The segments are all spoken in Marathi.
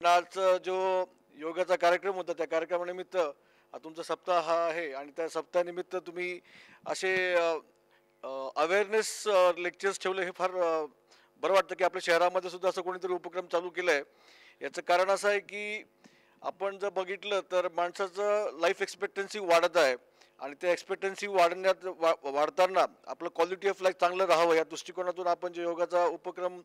आज जो योगाचा कार्यक्रम होता त्या कार्यक्रमानिमित्त तुमचा सप्ताह हा आहे आणि त्या सप्ताहानिमित्त तुम्ही असे अवेअरनेस लेक्चर्स ठेवले हे फार बरं वाटतं की आपल्या शहरामध्ये सुद्धा असं कोणीतरी उपक्रम चालू केला आहे. याचं कारण असं आहे की आपण जर बघितलं तर माणसाचं लाईफ एक्सपेक्टन्सी वाढत आहे आणि त्या एक्सपेक्टन्सी वाढताना आपलं क्वालिटी ऑफ लाईफ चांगलं राहावं या दृष्टिकोनातून आपण जे योगाचा उपक्रम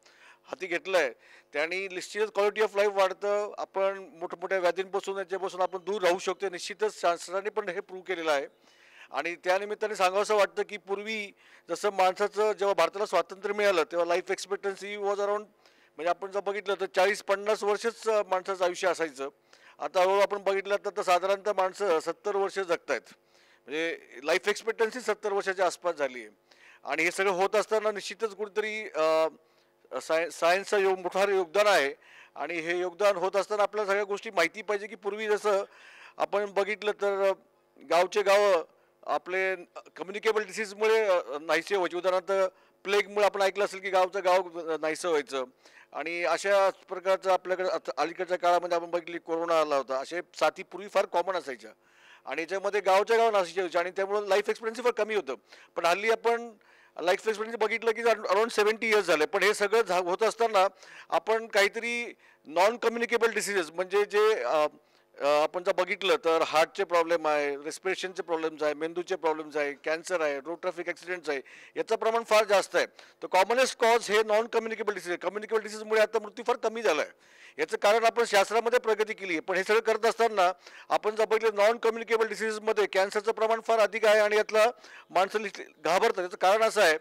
हाती घेतला आहे त्याने निश्चितच क्वालिटी ऑफ लाईफ वाढतं. आपण मोठमोठ्या व्याधींपासून याच्यापासून आपण दूर राहू शकतो. निश्चितच शास्त्राने पण हे प्रूव्ह केलेलं आहे आणि त्यानिमित्ताने सांगावंसं वाटतं की पूर्वी जसं माणसाचं जेव्हा भारताला स्वातंत्र्य मिळालं तेव्हा लाईफ एक्सपेक्टन्सी वॉज अराउंड म्हणजे आपण जर बघितलं तर 40-50 वर्षच माणसाचं आयुष्य असायचं. आता हळूहळू आपण बघितलं तर साधारणतः माणसं 70 वर्ष जगत आहेत. म्हणजे लाईफ एक्सपेक्टन्सी 70 वर्षाच्या आसपास झाली आहे आणि हे सगळं होत असताना निश्चितच कुठेतरी सायन्सचं मोठं योगदान आहे आणि हे योगदान होत असताना आपल्याला सगळ्या गोष्टी माहिती पाहिजे की पूर्वी जसं आपण बघितलं तर गावचे गावं आपले कम्युनिकेबल डिसीजमुळे नाहीसे व्हायचे. उदाहरणार्थ प्लेगमुळे आपण ऐकलं असेल की गावचं गाव नाहीसं व्हायचं आणि अशा प्रकारचं आपल्याकडे अलीकडच्या काळामध्ये आपण बघितली कोरोना आला होता. असे साथी पूर्वी फार कॉमन असायच्या आणि याच्यामध्ये गावच्या गाव नाशिकच्या व्हायच्या आणि त्यामुळे लाईफ एक्सपिरियन्स फार कमी होतं. पण हल्ली आपण लाईफ एक्सपिरियन्स बघितलं की अराउंड 70 इयर्स झाले. पण हे सगळं होत असताना आपण काहीतरी नॉन कम्युनिकेबल डिसीजेस म्हणजे जे आपण जर बघितलं तर हार्टचे प्रॉब्लेम आहे, रेस्पिरेशनचे प्रॉब्लेम्स आहे, मेंदूचे प्रॉब्लेम्स आहे, कॅन्सर आहे, रोड ट्रॅफिक ॲक्सिडेंट्स आहे, याचं प्रमाण फार जास्त आहे. तर कॉमनेस्ट कॉज हे नॉन कम्युनिकेबल डिसीज आहे. कम्युनिकेबल डिसीजमुळे आता मृत्यू फार कमी झाला आहे. याचं कारण आपण शास्त्रामध्ये प्रगती केली आहे. पण हे सगळं करत असताना आपण जर बघितलं नॉन कम्युनिकेबल डिसीजमध्ये कॅन्सरचं प्रमाण फार अधिक आहे आणि यातला माणसं घाबरतात. याचं कारण असं आहे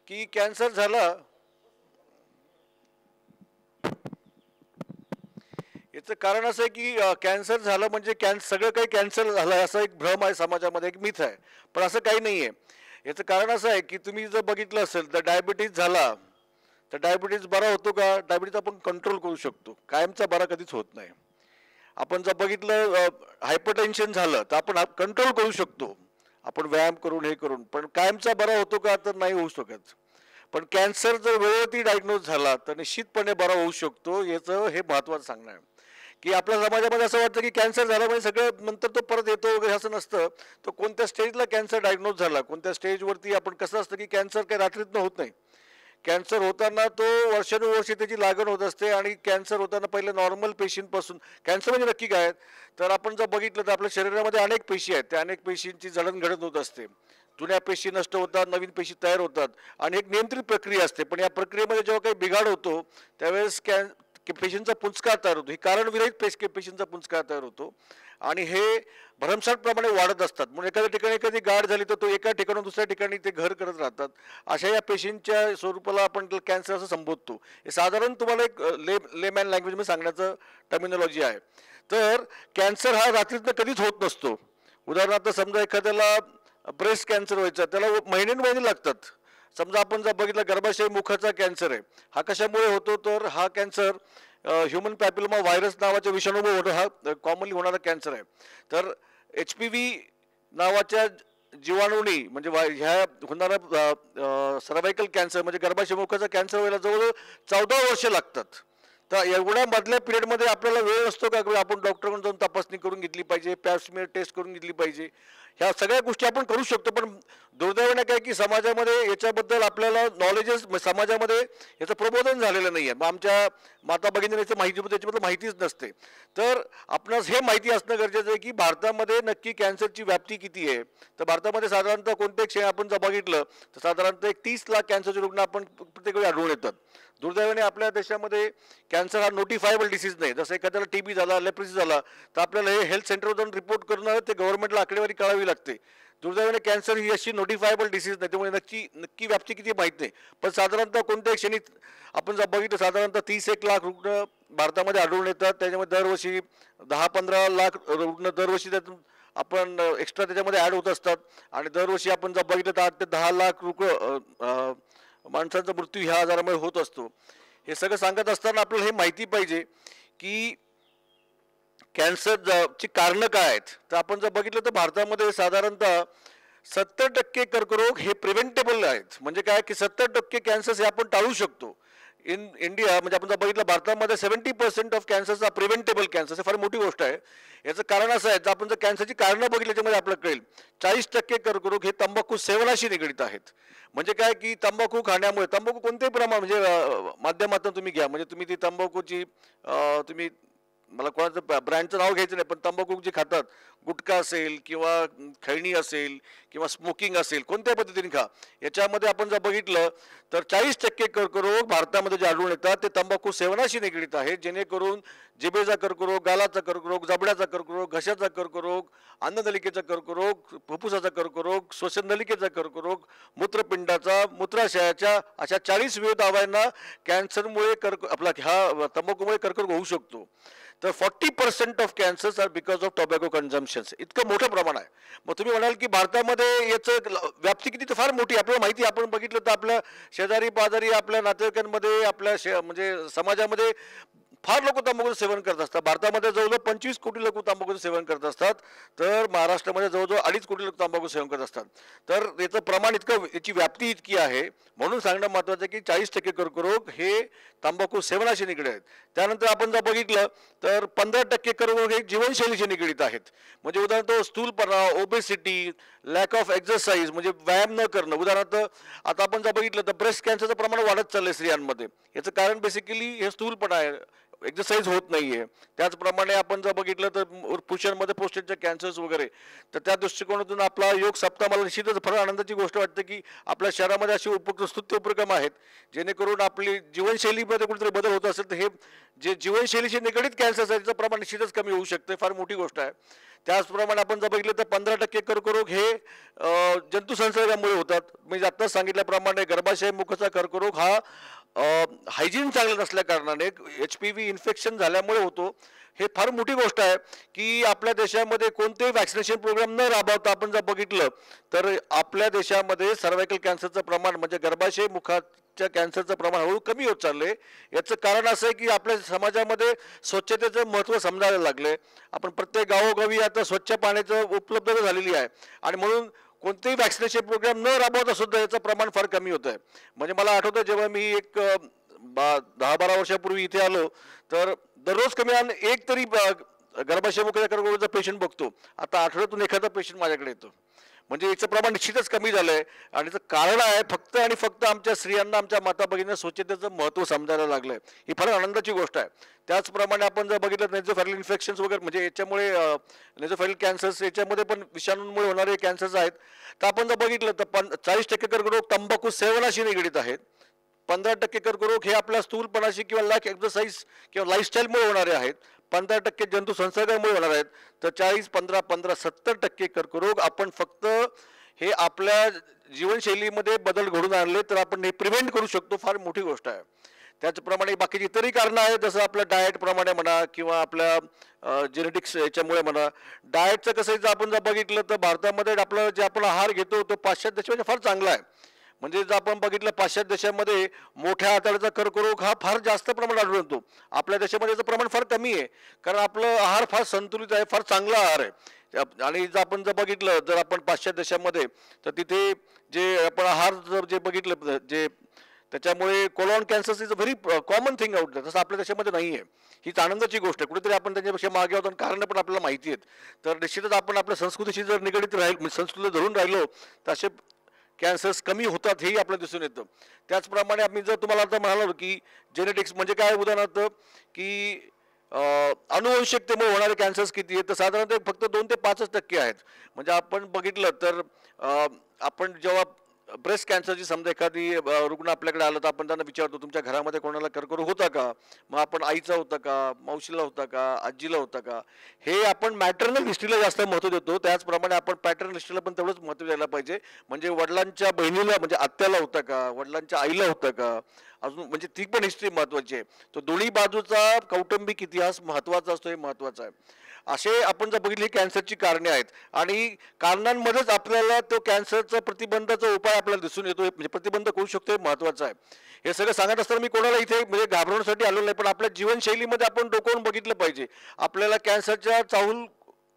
की कॅन्सर झाला याचं कारण असं आहे की कॅन्सर झालं म्हणजे सगळं काही कॅन्सर झालं असा एक भ्रम आहे समाजामध्ये, एक मिथ आहे. पण असं काही नाही आहे. याचं कारण असं आहे की तुम्ही जर बघितलं असेल तर डायबिटीज झाला तर डायबिटीज बरा होतो का? डायबिटीज आपण कंट्रोल करू शकतो, कायमचा बरा कधीच होत नाही. आपण जर बघितलं हायपरटेन्शन झालं तर आपण कंट्रोल करू शकतो, आपण व्यायाम करून हे करून. पण कायमचा बरा होतो का? तर नाही होऊ शकत. पण कॅन्सर जर वेळेवरती डायग्नोज झाला तर निश्चितपणे बरा होऊ शकतो. याचं हे महत्त्वाचं सांगणं आहे की आपल्या समाजामध्ये असं वाटतं की कॅन्सर झाला म्हणजे सगळं नंतर तो परत येतो वगैरे, असं नसतं. तो कोणत्या स्टेजला कॅन्सर डायग्नोज झाला, कोणत्या स्टेजवरती आपण कसं असतं की कॅन्सर काही रात्रीतनं होत नाही. कॅन्सर होताना तो वर्षानुवर्षे त्याची लागण होत असते आणि कॅन्सर होताना पहिले नॉर्मल पेशींपासून. कॅन्सर म्हणजे नक्की काय? तर आपण जर बघितलं तर आपल्या शरीरामध्ये अनेक पेशी आहेत. त्या अनेक पेशींची जडणघडण होत असते. जुन्या पेशी नष्ट होतात, नवीन पेशी तयार होतात आणि एक नियंत्रित प्रक्रिया असते. पण या प्रक्रियेमध्ये जेव्हा काही बिघाड होतो त्यावेळेस पेशींचा पुंजकार तयार होतो. ही कारणविरहित पेशींचा पुंजकार तयार होतो आणि हे भरमसाठ प्रमाणे वाढत असतात. म्हणून एखाद्या ठिकाणी एखादी गाठ झाली तर तो एका ठिकाणून दुसऱ्या ठिकाणी ते घर करत राहतात. अशा या पेशींच्या स्वरूपाला आपण कॅन्सर असं संबोधतो. हे साधारण तुम्हाला एक लेमॅन लँग्वेजमध्ये सांगण्याचं टर्मिनॉलॉजी आहे. तर कॅन्सर हा रात्रीतनं कधीच होत नसतो. उदाहरणार्थ समजा एखाद्याला ब्रेस्ट कॅन्सर व्हायचा, त्याला महिने लागतात. समजा आपण जर बघितलं गर्भाशय मुखाचा कॅन्सर आहे, हा कशामुळे होतो? तर हा कॅन्सर ह्युमन पॅपिलोमा व्हायरस नावाच्या विषाणूमुळे होतो. हा कॉमनली होणारा कॅन्सर आहे. तर HPV नावाच्या जीवाणूंनी म्हणजे ह्या होणारा सर्वायकल कॅन्सर म्हणजे गर्भाशय मुखाचा कॅन्सर व्हायला जवळजवळ 14 वर्ष लागतात. तर एवढ्या मधल्या पिरियडमध्ये आपल्याला वेळ असतो का आपण डॉक्टरकडून जाऊन तपासणी करून घेतली पाहिजे, पॅप्समियर टेस्ट करून घेतली पाहिजे? ह्या सगळ्या गोष्टी आपण करू शकतो. पण दुर्दैवाने काय की समाजामध्ये याच्याबद्दल आपल्याला नॉलेजच समाजामध्ये याचं प्रबोधन झालेलं नाही आहे. मग आमच्या माता भगिनींना याचं त्याच्याबद्दल माहितीच नसते. तर आपणास हे माहिती असणं गरजेचं आहे की भारतामध्ये नक्की कॅन्सरची व्याप्ती किती आहे. तर भारतामध्ये साधारणतः कोणत्याही क्षणी आपण जर बघितलं तर साधारणतः एक 30 लाख कॅन्सरचे रुग्ण आपण प्रत्येक वेळी आढळून येतात. दुर्दैवाने आपल्या देशामध्ये कॅन्सर हा नोटिफायबल डिसीज नाही. जसं एखाद्याला TB झाला, लेप्रेसी झाला तर आपल्याला हे हेल्थ सेंटरवर जाऊन रिपोर्ट करणं ते गव्हर्नमेंटला आकडेवारी कळावी लागते. दुर्दैवाने कॅन्सर ही अशी नोटिफायबल डिसीज नाही, त्यामुळे नक्की व्याप्ती किती माहीत नाही. पण साधारणतः कोणत्याही क्षणी आपण जर बघितलं साधारणतः 30-1 लाख रुग्ण भारतामध्ये आढळून येतात. त्याच्यामध्ये दरवर्षी 10-15 लाख रुग्ण दरवर्षी त्यातून आपण एक्स्ट्रा त्याच्यामध्ये ॲड होत असतात आणि दरवर्षी आपण जर बघितलं तर 8 ते 10 लाख माणसांचा मृत्यू ह्या आजारामुळे होत असतो. हे सगळं सांगत असताना आपल्याला हे माहिती पाहिजे की कॅन्सरची कारणं काय आहेत. तर आपण जर बघितलं तर भारतामध्ये साधारणतः 70% कर्करोग हे प्रिव्हेंटेबल आहेत. म्हणजे काय की 70% कॅन्सर्स हे आपण टाळू शकतो. इन इंडिया म्हणजे आपण जर बघितलं भारतामध्ये 70% of cancers are preventable cancer. हे फार मोठी गोष्ट आहे. याचं कारण असं आहे, जर आपण जर कॅन्सरची कारणं बघितली त्याच्यामध्ये आपल्याला कळेल 40% कर्करोग हे तंबाखू सेवनाशी निगडित आहेत. म्हणजे काय की तंबाखू खाण्यामुळे, तंबाखू कोणतेही प्रमाण म्हणजे माध्यमातून तुम्ही घ्या, म्हणजे तुम्ही ती तंबाखूची तुम्ही, मला कोणाचं ब्रँडचं नाव घ्यायचं नाही, पण तंबाखू जे खातात, गुटखा असेल किंवा खैणी असेल किंवा स्मोकिंग असेल, कोणत्या पद्धतीने खा, याच्यामध्ये आपण जर बघितलं तर 40% कर्करोग भारतामध्ये जे आढळून येतात ते तंबाखू सेवनाशी निगडीत आहेत. जेणेकरून जिभेचा कर्करोग, गालाचा कर्करोग, जबड्याचा कर्करोग, घशाचा कर्करोग, अन्ननलिकेचा कर्करोग, फुफ्फुसाचा कर्करोग, श्वसननलिकेचा कर्करोग, मूत्रपिंडाचा, मूत्राशयाच्या, अशा 40 विविध अवयवांना कॅन्सरमुळे आपला ह्या तंबाखूमुळे कर्करोग होऊ शकतो. तर 40% of cancers are because of tobacco consumption. इतकं मोठं प्रमाण आहे. मग तुम्ही म्हणाल की भारतामध्ये याचं व्याप्ती किती, तर फार मोठी आपल्याला माहिती. आपण बघितलं तर आपल्या शेजारी पाजारी, आपल्या नातेवाईकांमध्ये, आपल्या म्हणजे समाजामध्ये फार लोक तंबाखूचं सेवन करत असतात. भारतामध्ये जवळजवळ 25 कोटी लोक तंबाखूचं सेवन करत असतात, तर महाराष्ट्रामध्ये जवळजवळ 2.5 कोटी लोक तंबाखू सेवन करत असतात. तर याचं प्रमाण इतकं, याची व्याप्ती इतकी आहे, म्हणून सांगणं महत्त्वाचं आहे की 40% कर्करोग हे तंबाखू सेवनाशी निगडीत आहेत. त्यानंतर आपण जर बघितलं तर 15% कर्करोग हे जीवनशैलीशी निगडीत आहेत. म्हणजे उदाहरणार्थ स्थूलपणा, ओबेसिटी, लॅक ऑफ एक्झरसाइज म्हणजे व्यायाम न करणं. उदाहरणार्थ आता आपण जर बघितलं तर ब्रेस्ट कॅन्सरचं प्रमाण वाढत चाललंय स्त्रियांमध्ये. याचं कारण बेसिकली हे स्थूलपणा आहे, एक्झरसाइज होत नाहीये. त्याचप्रमाणे आपण जर बघितलं तर पुरुषांमध्ये प्रोस्टेटचे कॅन्सर्स वगैरे. तर त्या दृष्टिकोनातून आपला योग सप्ताह मला निश्चितच फार आनंदाची गोष्ट वाटते की आपल्या शहरामध्ये असे स्तुत्य उपक्रम आहेत जेणेकरून आपली जीवनशैलीमध्ये कुठेतरी बदल होत असेल तर हे जे जीवनशैलीशी निगडीत कॅन्सर्स आहे त्याचं प्रमाण निश्चितच कमी होऊ शकतं. फार मोठी गोष्ट आहे. त्याचप्रमाणे आपण जर बघितलं तर 15% कर्करोग हे जंतू संसर्गामुळे होतात. म्हणजे आत्ताच सांगितल्याप्रमाणे गर्भाशय मुखाचा कर्करोग हा हायजीन चांगलं नसल्या कारणाने HPV इन्फेक्शन झाल्यामुळे होतो. हे फार मोठी गोष्ट आहे की आपल्या देशामध्ये कोणतेही वॅक्सिनेशन प्रोग्राम न राबवता आपण जर बघितलं तर आपल्या देशामध्ये सर्वायकल कॅन्सरचं प्रमाण म्हणजे गर्भाशय मुखाच्या कॅन्सरचं प्रमाण हळूहळू कमी होत चाललंय. याचं कारण असं आहे की आपल्या समाजामध्ये स्वच्छतेचं महत्त्व समजायला लागलंय. आपण प्रत्येक गावोगावी आता स्वच्छ पाण्याचं उपलब्धता झालेली आहे आणि म्हणून कोणतेही वॅक्सिनेशन प्रोग्राम न राबवता सुद्धा याचं प्रमाण फार कमी होत आहे. म्हणजे मला आठवतं जेव्हा मी एक 10-12 वर्षापूर्वी इथे आलो तर दररोज कमी एक तरी गर्भाशय मुखाच्या कर्करोगाचा पेशंट बघतो. आता आठवड्यातून एखादा पेशंट माझ्याकडे येतो. म्हणजे याचं प्रमाण निश्चितच कमी झालंय आणि याचं कारण आहे फक्त आणि फक्त आमच्या स्त्रियांना, आमच्या माता भगिनींना स्वच्छतेचं महत्त्व समजायला लागलंय. ही फार आनंदाची गोष्ट आहे. त्याचप्रमाणे आपण जर बघितलं नेझोफॅरिंग इन्फेक्शन्स वगैरे म्हणजे याच्यामुळे नेझोफॅरिंग कॅन्सर्स याच्यामध्ये पण विषाणूंमुळे होणारे कॅन्सर्स आहेत. तर आपण जर बघितलं तर 40% कर्करोग तंबाखू सेवनाशी निगडीत आहेत. 15% कर्करोग हे आपल्या स्थूलपणाशी किंवा लॅक एक्झरसाइज किंवा लाईफस्टाईलमुळे होणारे आहेत. 15% जंतू संसर्गामुळे होणार आहेत. तर 40, 15, 15, 70% कर्करोग आपण फक्त हे आपल्या जीवनशैलीमध्ये बदल घडून आणले तर आपण हे प्रिव्हेंट करू शकतो. फार मोठी गोष्ट आहे. त्याचप्रमाणे बाकीची इतरही कारणं आहेत जसं आपल्या डाएटप्रमाणे म्हणा किंवा आपल्या जेनेटिक्स याच्यामुळे म्हणा. डाएटचं कसं जर आपण जर बघितलं तर भारतामध्ये आपलं जे आपण आहार घेतो तो पाश्चात्य देशामध्ये फार चांगला आहे. म्हणजे जर आपण बघितलं पाश्चात्य देशामध्ये मोठ्या आतड्याचा कर्करोग हा फार जास्त प्रमाणात आढळून येतो. आपल्या देशामध्ये याचं प्रमाण फार कमी आहे कारण आपलं आहार फार संतुलित आहे, फार चांगला आहार आहे. आणि जर आपण जर बघितलं जर आपण पाश्चात्य देशामध्ये तर तिथे जे आपण आहार जर जे बघितलं जे त्याच्यामुळे colon cancer is a very common thing out there. तसं आपल्या देशामध्ये नाही आहे. हीच आनंदाची गोष्ट आहे. कुठेतरी आपण त्यांच्यापेक्षा मागे आहोत आणि कारणं पण आपल्याला माहिती आहेत. तर निश्चितच आपण आपल्या संस्कृतीशी जर निगडीत संस्कृतीला धरून राहिलो तर असे कॅन्सर्स कमी होतात हेही आपल्याला दिसून येतं. त्याचप्रमाणे आम्ही जर तुम्हाला आता म्हणालो की जेनेटिक्स म्हणजे काय, उदाहरणार्थ की अनुवंशिकतेमुळे होणारे कॅन्सर्स किती आहेत तर साधारणतः फक्त 2 ते 5% आहेत. म्हणजे आपण बघितलं तर आपण जेव्हा ब्रेस्ट कॅन्सरची समजा एखादी रुग्ण आपल्याकडे आलं तर आपण त्यांना विचारतो तुमच्या घरामध्ये कोणाला कर्करोग होता का. मग आपण आईचा होता का, मावशीला होता का, आजीला होता का. हे आपण मॅटर्नल हिस्ट्रीला जास्त महत्त्व देतो. त्याचप्रमाणे आपण पॅटर्नल हिस्ट्रीला पण तेवढंच महत्त्व द्यायला पाहिजे. म्हणजे वडिलांच्या बहिणीला म्हणजे आत्याला होता का, वडिलांच्या आईला होतं का, अजून म्हणजे ती पण हिस्ट्री महत्त्वाची आहे. तो दोन्ही बाजूचा कौटुंबिक इतिहास महत्त्वाचा असतो, हे महत्त्वाचं आहे. असे आपण जर बघितली कॅन्सरची कारणे आहेत आणि कारणांमध्येच आपल्याला तो कॅन्सरचा प्रतिबंधाचा उपाय आपल्याला दिसून येतो. म्हणजे प्रतिबंध करू शकतो, हे महत्त्वाचं आहे. हे सगळं सांगत असताना मी कोणाला इथे म्हणजे घाबरवण्यासाठी आलो नाही, पण आपल्या जीवनशैलीमध्ये आपण डोकावून बघितलं पाहिजे. आपल्याला कॅन्सरच्या चाहूल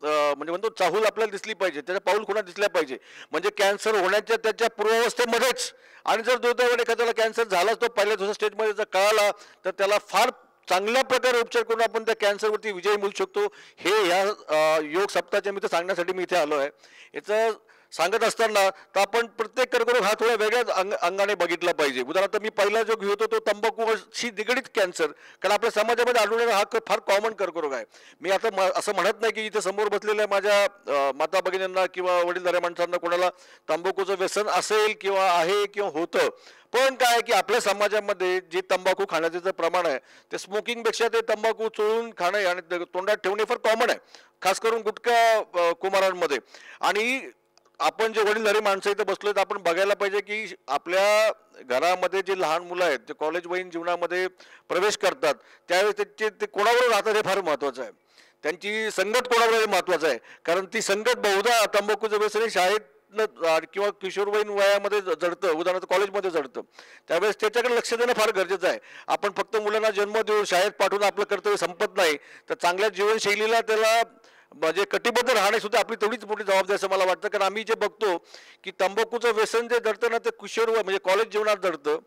म्हणजे म्हणतो चाहूल आपल्याला दिसली पाहिजे, त्याच्या पाऊल खुणा दिसल्या पाहिजे. म्हणजे कॅन्सर होण्याच्या त्याच्या पूर्वावस्थेमध्येच, आणि जर दुर्दैवाने एखाद्याला कॅन्सर झालाच तो पहिल्या दुसऱ्या स्टेजमध्ये जर कळाला तर त्याला फार चांगल्या प्रकारे उपचार करून आपण त्या कॅन्सरवरती विजय मिळू शकतो. हे ह्या योग सप्ताहाच्या मी तर सांगण्यासाठी मी इथे आलो आहे. याचं सांगत असताना तर आपण प्रत्येक कर्करोग हा थोड्या वेगळ्याच अंगाने बघितला पाहिजे. उदाहरणार्थ मी पहिला जो घेतो तो तंबाखूशी निगडीत कॅन्सर, कारण आपल्या समाजामध्ये आढळलेला हा फार कॉमन कर्करोग आहे. मी आता असं म्हणत नाही की इथे समोर बसलेल्या माझ्या माता भगिनींना किंवा वडीलधाऱ्या माणसांना कोणाला तंबाखूचं व्यसन असेल किंवा आहे किंवा होतं, पण काय की आपल्या समाजामध्ये जे तंबाखू खाण्याचं जे प्रमाण आहे ते स्मोकिंगपेक्षा ते तंबाखू चोळून खाणे आणि तोंडात ठेवणे फार कॉमन आहे, खास करून गुटखा कुमारांमध्ये. आणि आपण जे वडीलधारी माणसं इथे बसलोय तर आपण बघायला पाहिजे की आपल्या घरामध्ये जे लहान मुलं आहेत ते कॉलेजवयीन जीवनामध्ये प्रवेश करतात त्यावेळेस ते कोणाबरोबर राहतात हे फार महत्त्वाचं आहे. त्यांची संगत कोणाबरोबर महत्त्वाचं आहे, कारण ती संगत बहुधा तंबाखूचं व्यसन शाळेत किंवा किशोरवयीन वयामध्ये जडतं, उदाहरणार्थ कॉलेजमध्ये जडतं. त्यावेळेस त्याच्याकडे लक्ष देणं फार गरजेचं आहे. आपण फक्त मुलांना जन्म देऊन शाळेत पाठवून आपलं कर्तव्य संपत नाही, तर चांगल्या जीवनशैलीला त्याला म्हणजे कटिबद्ध राहणे सुद्धा आपली तेवढीच मोठी जबाबदारी असं मला वाटतं. कारण आम्ही जे बघतो की तंबाखूचं व्यसन जे जडतं ना ते किशोर म्हणजे कॉलेज जीवनात जडतं,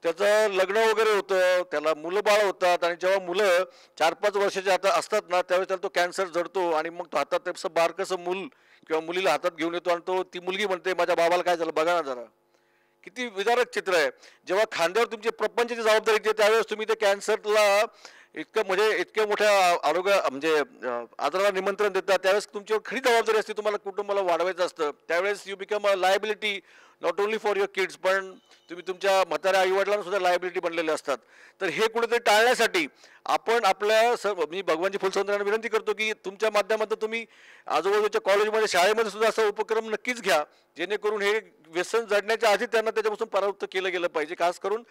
त्याचं लग्न वगैरे होतं, त्याला मुलं बाळ होतात, आणि जेव्हा मुलं 4-5 वर्षाचे आता असतात ना त्यावेळेस त्याला तो कॅन्सर जडतो, आणि मग तो हातात तसं बारकंसं मूल किंवा मुलीला हातात घेऊन येतो, आणि ती मुलगी म्हणते माझ्या बाबाला काय झालं बघा ना जरा. किती विदारक चित्र आहे. जेव्हा खांद्यावर तुमची प्रपंचाची जबाबदारी येते त्यावेळेस तुम्ही ते कॅन्सरला इतकं म्हणजे इतक्या मोठ्या आरोग्य म्हणजे आजाराला निमंत्रण देतात, त्यावेळेस तुमच्यावर खरी जबाबदारी असते, तुम्हाला कुटुंबाला वाढवायचं असतं. त्यावेळेस you become a liability not only for your kids, पण तुम्ही तुमच्या म्हाताऱ्या आईवडिलांना सुद्धा लायबिलिटी बनलेले असतात. तर हे कुठेतरी टाळण्यासाठी आपण आपल्या मी भगवानजी फुलसौंदर्याने विनंती करतो की तुमच्या माध्यमातून तुम्ही आजूबाजूच्या कॉलेजमध्ये शाळेमध्ये सुद्धा असा उपक्रम नक्कीच घ्या, जेणेकरून हे व्यसन जडण्याच्या आधी त्यांना त्याच्यापासून परावृत्त केलं गेलं पाहिजे. खास करून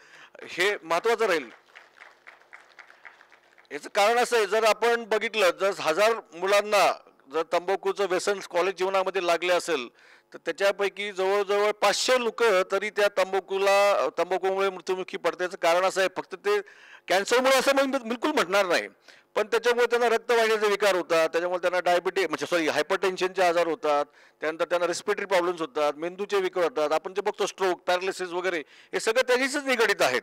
हे महत्त्वाचं राहील. याचं कारण असं आहे, जर आपण बघितलं जर 1000 मुलांना जर तंबाखूचं व्यसन कॉलेज जीवनामध्ये लागले असेल तर त्याच्यापैकी जवळजवळ 500 लोक तरी त्या तंबाखूमुळे मृत्युमुखी पडतात. याचं कारण असं आहे, फक्त ते कॅन्सरमुळे असं मी बिलकुल म्हणणार नाही, पण त्याच्यामुळे त्यांना रक्तवाहिन्याचे विकार होतात, त्याच्यामुळे त्यांना डायबिटीज म्हणजे हायपरटेन्शनचे आजार होतात, त्यानंतर त्यांना रेस्पिरेटरी प्रॉब्लेम्स होतात, मेंदूचे विकार होतात, आपण जे बघतो स्ट्रोक पॅरालिसिस वगैरे हे सगळं त्याच्याशीच निगडीत आहेत.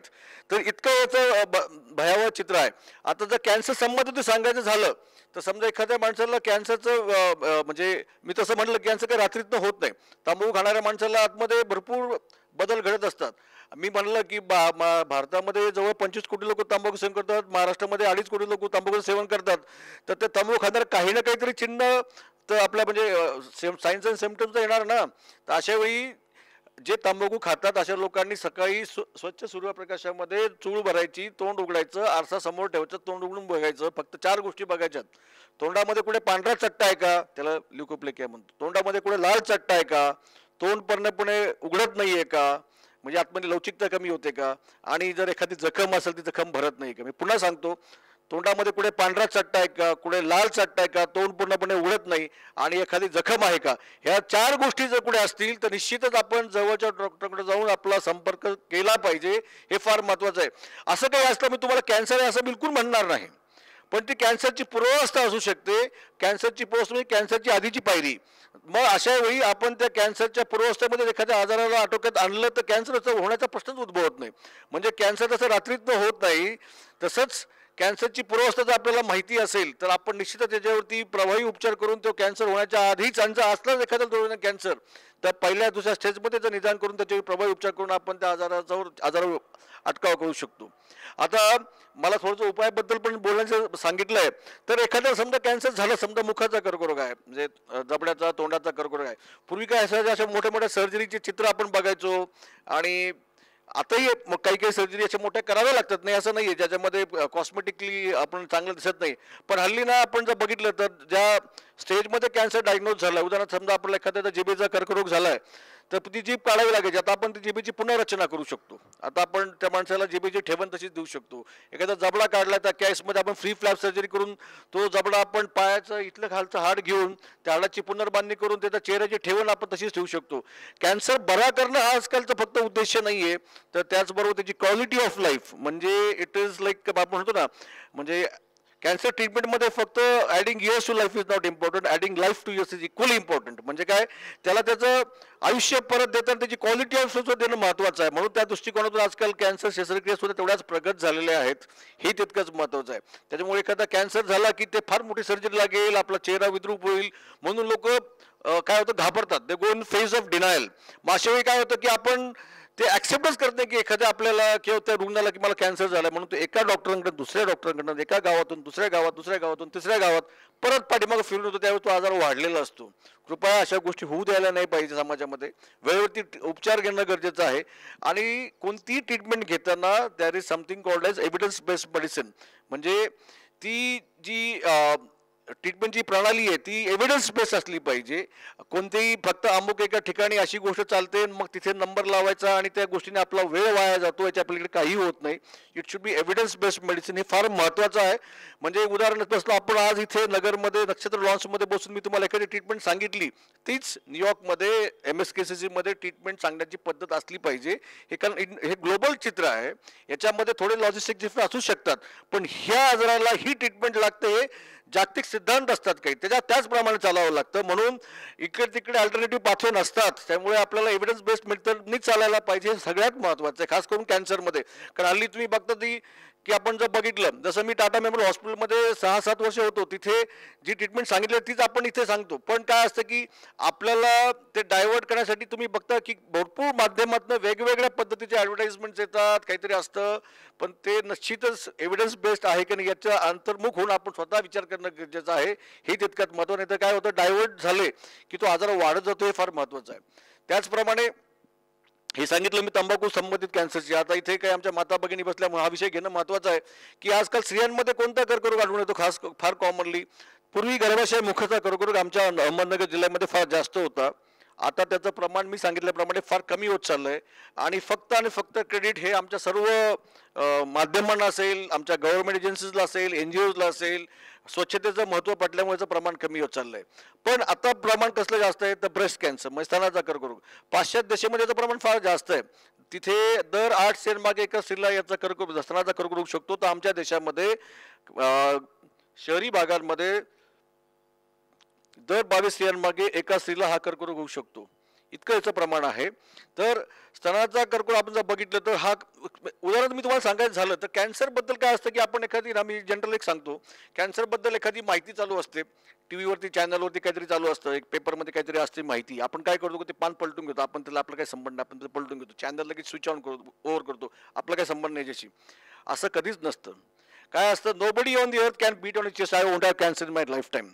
तर इतकं याचं भयावह चित्र आहे. आता जर कॅन्सर संबंधित सांगायचं झालं तर समजा एखाद्या माणसाला कॅन्सरचं म्हणजे मी तसं म्हटलं कॅन्सर काही रात्रीतनं होत नाही. तंबाखू खाणाऱ्या माणसाला आतमध्ये भरपूर बदल घडत असतात. मी म्हणलं की भारतामध्ये जवळ 25 कोटी लोक तंबाखू सेवन करतात, महाराष्ट्रामध्ये 2.5 कोटी लोक तंबाखू सेवन करतात. तर ते तंबाखू खाणारे काही ना काहीतरी चिन्ह तर आपल्या म्हणजे सायन्स अँड सिम्पटम्स येणार ना. तर अशा वेळी जे तंबाखू खातात अशा लोकांनी सकाळी स्वच्छ सूर्यप्रकाशामध्ये चूळ भरायची, तोंड उघडायचं, आरसा समोर ठेवायचं, तोंड उघडून बघायचं. फक्त 4 गोष्टी बघायच्यात. तोंडामध्ये कुठे पांढरा चट्टा आहे का, त्याला ल्युकोप्लेकिया म्हणतो. तोंडामध्ये कुठे लाल चट्टा आहे का, तोंड पूर्णपणे उघडत नाहीये का, म्हणजे आतमध्ये लवचिकता कमी होते का, आणि जर एखादी जखम असेल ती जखम भरत नाही का. मी पुन्हा सांगतो, तोंडामध्ये कुठे पांढरा चट्टा आहे का, कुठे लाल चट्टा आहे का, तोंड पूर्णपणे उघडत नाही, आणि एखादी जखम आहे का, ह्या 4 गोष्टी जर कुठे असतील तर निश्चितच आपण जवळच्या डॉक्टरकडे जाऊन आपला संपर्क केला पाहिजे. हे फार महत्त्वाचं आहे. असं काही असलं मी तुम्हाला कॅन्सर आहे असं बिलकुल म्हणणार नाही, पण ती कॅन्सरची पूर्वावस्था असू शकते. कॅन्सरची पोस्ट म्हणजे कॅन्सरची आधीची पायरी. मग अशा वेळी आपण त्या कॅन्सरच्या पूर्वावस्थेमध्ये एखाद्या आजाराला आटोक्यात आणलं तर कॅन्सर होण्याचा प्रश्नच उद्भवत नाही. म्हणजे कॅन्सर तसं रात्रीतनं होत नाही. तसंच कॅन्सरची पूर्वावस्था जर आपल्याला माहिती असेल तर आपण निश्चितच त्याच्यावरती प्रभावी उपचार करून तो कॅन्सर होण्याच्या आधीच असलाच एखाद्या कॅन्सर तर पहिल्या दुसऱ्या स्टेजमध्ये जर निदान करून त्याच्यावर प्रभावी उपचार करून आपण त्या आजारावर अटकाव करू शकतो. आता मला थोडंसं उपायाबद्दल पण बोलण्याचं सांगितलं आहे. तर एखादा समजा कॅन्सर झालं, समजा मुखाचा कर्करोग आहे, म्हणजे जबड्याचा तोंडाचा कर्करोग आहे. पूर्वी काय असायचं, अशा मोठ्या मोठ्या सर्जरीचे चित्र आपण बघायचो, आणि आताही काही काही सर्जरी अशा मोठ्या कराव्या लागतात, नाही असं नाही आहे, ज्याच्यामध्ये कॉस्मेटिकली आपण चांगलं दिसत नाही. पण हल्ली ना आपण जर बघितलं तर ज्या स्टेजमध्ये कॅन्सर डायग्नोज झाला, उदाहरणार्थ समजा आपल्याला एखाद्या जिभेचा कर्करोग झाला आहे तर ती जीभ काढावी लागायची. आता आपण ती जिभेची पुनर्रचना करू शकतो. आता आपण त्या माणसाला जिभेची ठेवण तशीच देऊ शकतो. एखादा जबडा काढला त्या केसमध्ये आपण फ्री फ्लॅप सर्जरी करून तो जबडा आपण पायाचं इथलं खालचं हाड घेऊन त्या हाडाची पुनर्बांधणी करून त्याच्या चेहऱ्याची ठेवण आपण तशीच ठेवू शकतो. कॅन्सर बरा करणं हा आजकालचा फक्त उद्देश नाही आहे, तर त्याचबरोबर त्याची क्वालिटी ऑफ लाईफ म्हणजे इट इज लाईक आपण म्हणतो ना, म्हणजे कॅन्सर ट्रीटमेंटमध्ये फक्त adding years to life is not important, adding life to years is equally important. म्हणजे काय, त्याला त्याचं आयुष्य परत देताना त्याची क्वालिटी ऑफ लाईफ देणं महत्त्वाचं आहे. म्हणून त्या दृष्टिकोनातून आजकाल कॅन्सर शस्त्रक्रिया सुद्धा तेवढ्याच प्रगत झालेल्या आहेत, हे तितकंच महत्त्वाचं आहे. त्याच्यामुळे एखादा कॅन्सर झाला की ते फार मोठी सर्जरी लागेल, आपला चेहरा विद्रूप होईल म्हणून लोक काय होतं, घाबरतात. दे गो इन फेज ऑफ डिनायल. मग अशा वेळी काय होतं की आपण ते ॲक्सेप्टच करत नाही की एखाद्या आपल्याला किंवा त्या रुग्णाला की मला कॅन्सर झाला, म्हणून तो एका डॉक्टरांकडे दुसऱ्या डॉक्टरांकडनं, एका गावातून दुसऱ्या गावात, दुसऱ्या गावातून तिसऱ्या गावात परत पाठीमागं फिरून होतो. त्यावेळेस तो आजार वाढलेला असतो. कृपया अशा गोष्टी होऊ द्यायला नाही पाहिजे समाजामध्ये. वेळेवरती उपचार घेणं गरजेचं आहे. आणि कोणतीही ट्रीटमेंट घेताना there is something called as evidence based medicine. म्हणजे ती जी ट्रीटमेंटची प्रणाली आहे ती एव्हिडन्स बेस असली पाहिजे. कोणतेही फक्त अमुक एका ठिकाणी अशी गोष्ट चालते मग तिथे नंबर लावायचा आणि त्या गोष्टीने आपला वेळ वाया जातो, याच्या आपल्याकडे काही होत नाही. It should be evidence based medicine. हे फार महत्त्वाचं आहे. म्हणजे उदाहरण बसलो आपण आज इथे नगरमध्ये नक्षत्र लॉन्समध्ये बसून मी तुम्हाला एखादी ट्रीटमेंट सांगितली, तीच न्यूयॉर्कमध्ये MSKCCमध्ये ट्रीटमेंट सांगण्याची पद्धत असली पाहिजे. हे कारण हे ग्लोबल चित्र आहे, याच्यामध्ये थोडे लॉजिस्टिक डिफरन्स असू शकतात, पण ह्या आजाराला ही ट्रीटमेंट लागते. जागतिक सिद्धांत असतात काही, त्याचप्रमाणे चालावं लागतं. म्हणून इकडे तिकडे अल्टरनेटिव्ह पाथवे नसतात. त्यामुळे आपल्याला एव्हिडन्स बेस्ड मेथडनीच चालायला पाहिजे. हे सगळ्यात महत्त्वाचं आहे, खास करून कॅन्सरमध्ये. कारण हल्ली तुम्ही बघता की आपण जर बघितलं, जसं मी टाटा मेमोरियल हॉस्पिटलमध्ये 6-7 वर्ष होतो, तिथे जी ट्रीटमेंट सांगितली तीच आपण इथे सांगतो. पण काय असतं की आपल्याला ते डायव्हर्ट करण्यासाठी तुम्ही बघता की भरपूर माध्यमातून वेगवेगळ्या पद्धतीचे ॲडव्हर्टाइजमेंट्स येतात, काहीतरी असतं, पण ते निश्चितच एव्हिडन्स बेस्ड आहे की नाही याच्या अंतर्मुख होऊन आपण स्वतः विचार करणं गरजेचं आहे. हे तितकंच महत्त्वाचं. नाही तर काय होतं, डायव्हर्ट झाले की तो आजार वाढत जातो, हे फार महत्त्वाचं आहे. त्याचप्रमाणे हे सांगितलं मी तंबाखू संबंधित कॅन्सरची. आता इथे काही आमच्या माता भगिनी बसल्यामुळे हा विषय घेणं महत्त्वाचं आहे की आजकाल स्त्रियांमध्ये कोणता कर्करोग आढळून येतो, खास फार कॉमनली. पूर्वी गर्भाशय मुखाचा कर्करोग आमच्या अहमदनगर जिल्ह्यामध्ये फार जास्त होता. आता त्याचं प्रमाण मी सांगितल्याप्रमाणे फार कमी होत चाललं आहे. आणि फक्त क्रेडिट हे आमच्या सर्व माध्यमांना असेल, आमच्या गव्हर्नमेंट एजन्सीजला असेल, NGOजला असेल, स्वच्छतेचं महत्त्व पटल्यामुळे याचं प्रमाण कमी होत चाललं आहे. पण आता प्रमाण कसलं जास्त आहे तर ब्रेस्ट कॅन्सर म्हणजे स्तनाचा कर्करोग. पाश्चात्य देशामध्ये याचं प्रमाण फार जास्त आहे. तिथे दर 8 स्त्रियांमागे एका स्त्रीला याचा कर्करोग, स्तनाचा कर्करोग होऊ शकतो. तर आमच्या देशामध्ये शहरी भागांमध्ये दर 22 स्त्रियांमागे एका स्त्रीला हा कर्करोग होऊ शकतो, इतकं याचं प्रमाण आहे. तर स्तनाचा कर्करोग आपण जर बघितलं तर हा उदाहरण मी तुम्हाला सांगायचं झालं तर कॅन्सरबद्दल काय असतं की आपण एखादी, मी जनरल एक सांगतो, कॅन्सरबद्दल एखादी माहिती चालू असते, TV वरती चॅनलवरती काहीतरी चालू असतं, एक पेपरमध्ये काहीतरी असते माहिती, आपण काय करतो ते पान पलटून घेतो, आपण त्याला आपला काही संबंध नाही, आपण ते पलटून घेतो, चॅनल लगेच स्विच ऑन करतो, ओव्हर करतो, आपला काही संबंध नाही याच्याशी. असं कधीच नसतं. काय असतं, nobody on the earth can beat on chest I won't have cancer in my life time.